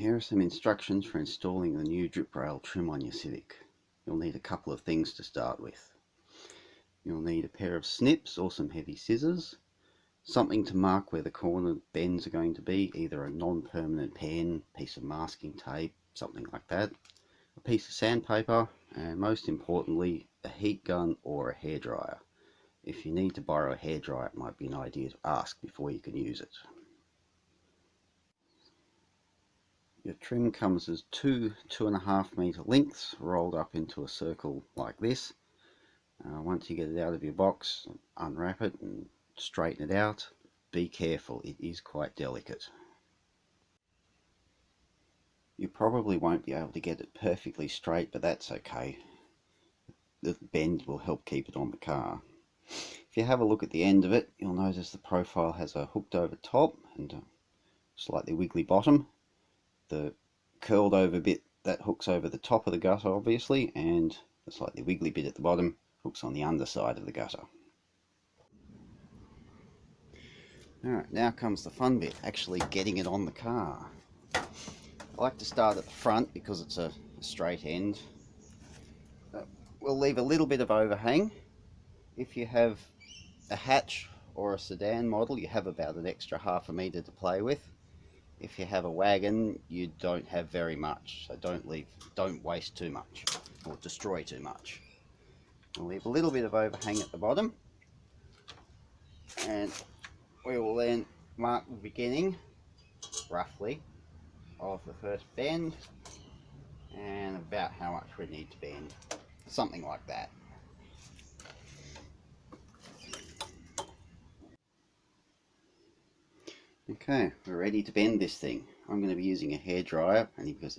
Here are some instructions for installing the new drip rail trim on your Civic. You'll need a couple of things to start with. You'll need a pair of snips or some heavy scissors, something to mark where the corner bends are going to be, either a non-permanent pen, piece of masking tape, something like that, a piece of sandpaper, and most importantly, a heat gun or a hairdryer. If you need to borrow a hairdryer, it might be an idea to ask before you can use it. Your trim comes as two 2.5 meter lengths rolled up into a circle like this. Once you get it out of your box, unwrap it and straighten it out. Be careful, it is quite delicate. You probably won't be able to get it perfectly straight, but that's okay. The bend will help keep it on the car. If you have a look at the end of it, you'll notice the profile has a hooked over top and a slightly wiggly bottom. The curled over bit that hooks over the top of the gutter obviously, and the slightly wiggly bit at the bottom hooks on the underside of the gutter. Alright, now comes the fun bit, actually getting it on the car. I like to start at the front because it's a straight end. We'll leave a little bit of overhang. If you have a hatch or a sedan model, you have about an extra 1/2 meter to play with. If you have a wagon, you don't have very much, so don't waste too much or destroy too much. We'll leave a little bit of overhang at the bottom, and we will then mark the beginning, roughly, of the first bend and about how much we need to bend, something like that. Okay, we're ready to bend this thing. I'm going to be using a hairdryer, only because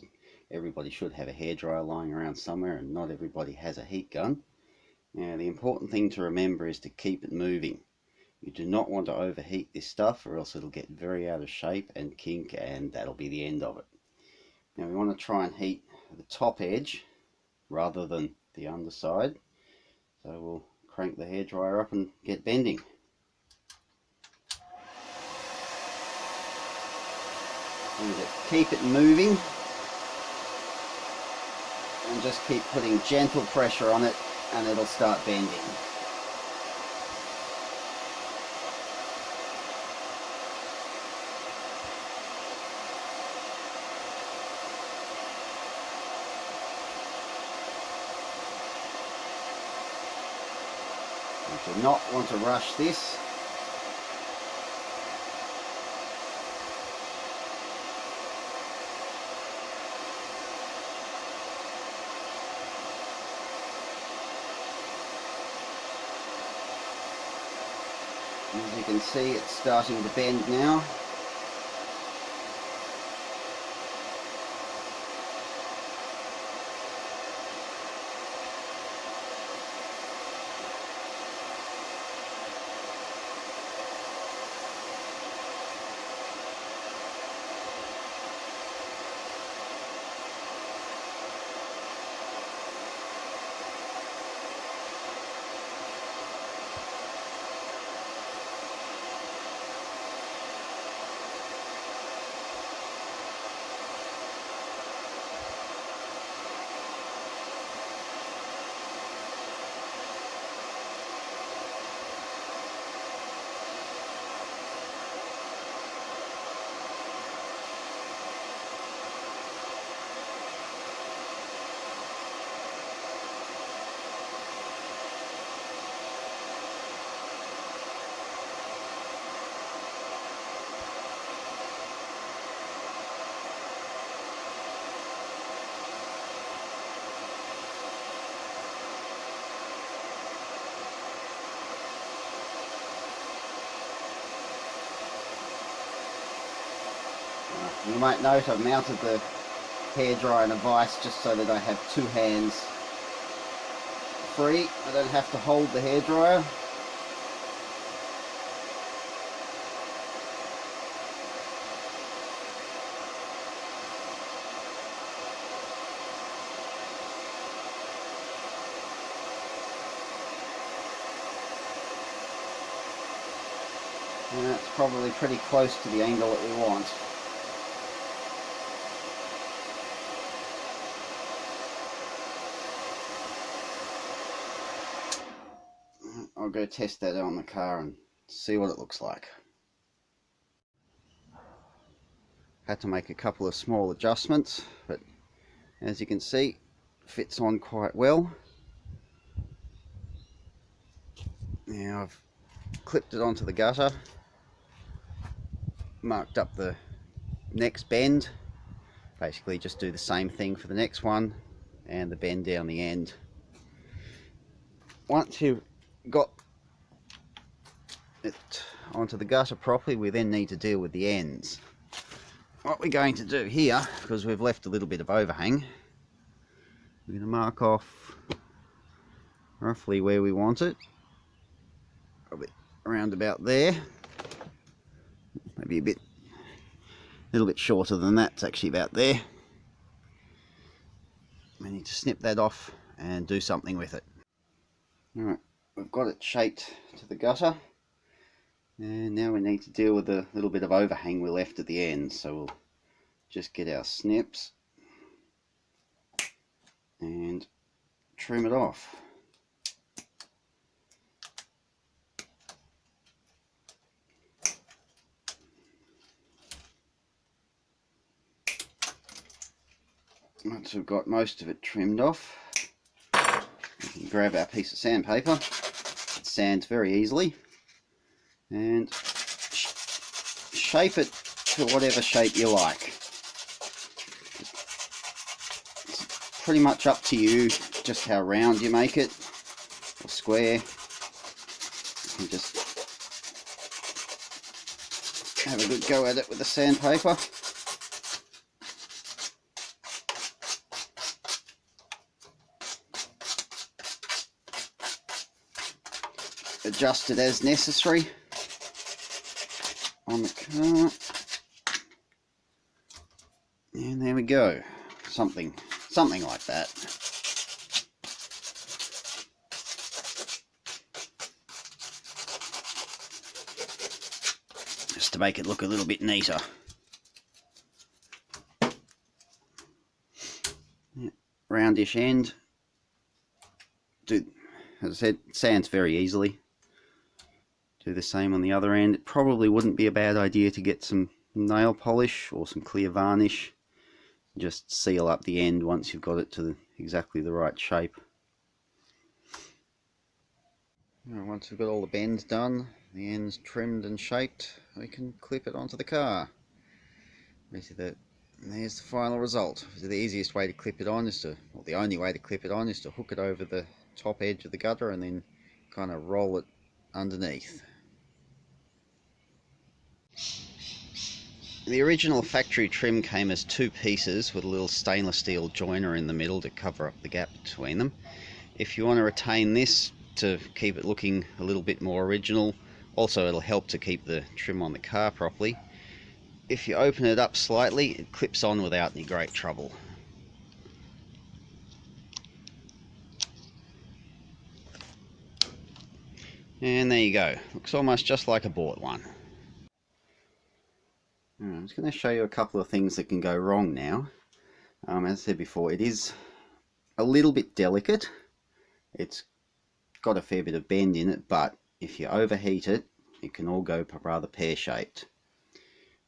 everybody should have a hairdryer lying around somewhere and not everybody has a heat gun. Now the important thing to remember is to keep it moving. You do not want to overheat this stuff or else it'll get very out of shape and kink, and that'll be the end of it. Now we want to try and heat the top edge rather than the underside. So we'll crank the hairdryer up and get bending. Keep it moving and just keep putting gentle pressure on it and it'll start bending. You do not want to rush this. As you can see, it's starting to bend now. You might note I've mounted the hairdryer in a vise just so that I have two hands free. I don't have to hold the hairdryer. And that's probably pretty close to the angle that we want. I'll go test that on the car and see what it looks like. Had to make a couple of small adjustments, but as you can see, fits on quite well. Now I've clipped it onto the gutter, marked up the next bend, basically just do the same thing for the next one and the bend down the end. Once you've got it onto the gutter properly, we then need to deal with the ends. What we're going to do here, because we've left a little bit of overhang, we're going to mark off roughly where we want it, probably around about there, maybe a little bit shorter than that. It's actually about there. We need to snip that off and do something with it. Alright, we've got it shaped to the gutter, and now we need to deal with the little bit of overhang we left at the end. So we'll just get our snips and trim it off. Once we've got most of it trimmed off, we can grab our piece of sandpaper. It sands very easily, and shape it to whatever shape you like. It's pretty much up to you just how round you make it, or square. You can just have a good go at it with the sandpaper. Adjust it as necessary on the car, and there we go, something like that. Just to make it look a little bit neater. Yeah, roundish end. As I said, it sands very easily. Do the same on the other end. It probably wouldn't be a bad idea to get some nail polish or some clear varnish. Just seal up the end once you've got it to exactly the right shape. Once we've got all the bends done, the ends trimmed and shaped, we can clip it onto the car. There's the final result. So the easiest way to clip it on is to, or the only way to clip it on is to hook it over the top edge of the gutter and then kind of roll it underneath. The original factory trim came as two pieces with a little stainless steel joiner in the middle to cover up the gap between them. If you want to retain this to keep it looking a little bit more original, also it'll help to keep the trim on the car properly. If you open it up slightly, it clips on without any great trouble. And there you go. Looks almost just like a bought one. I'm just going to show you a couple of things that can go wrong now. As I said before, it is a little bit delicate. It's got a fair bit of bend in it, but if you overheat it, it can all go rather pear-shaped.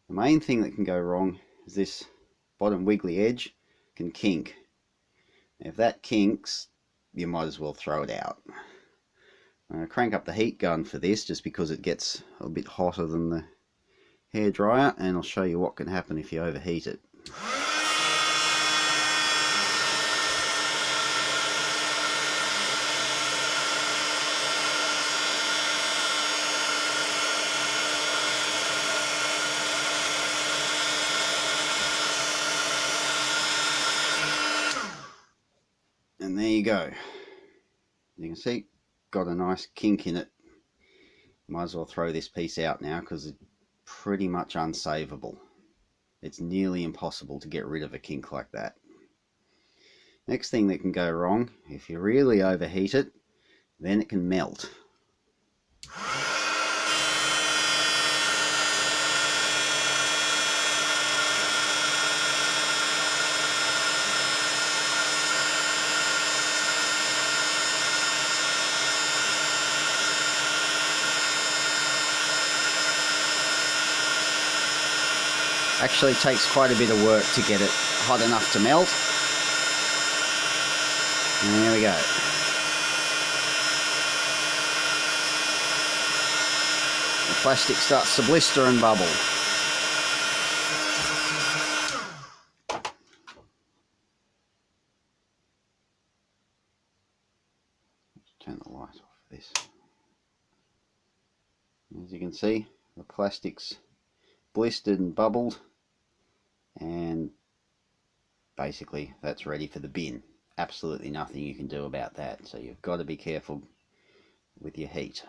The main thing that can go wrong is this bottom wiggly edge can kink. If that kinks, you might as well throw it out. I'm going to crank up the heat gun for this just because it gets a bit hotter than the hairdryer, and I'll show you what can happen if you overheat it. And there you go. You can see, got a nice kink in it. Might as well throw this piece out now because it's pretty much unsavable. It's nearly impossible to get rid of a kink like that. Next thing that can go wrong, if you really overheat it, then it can melt. Actually takes quite a bit of work to get it hot enough to melt. And there we go. The plastic starts to blister and bubble. Turn the light off this. As you can see, the plastic's blistered and bubbled, and basically that's ready for the bin. Absolutely nothing you can do about that, so you've got to be careful with your heat.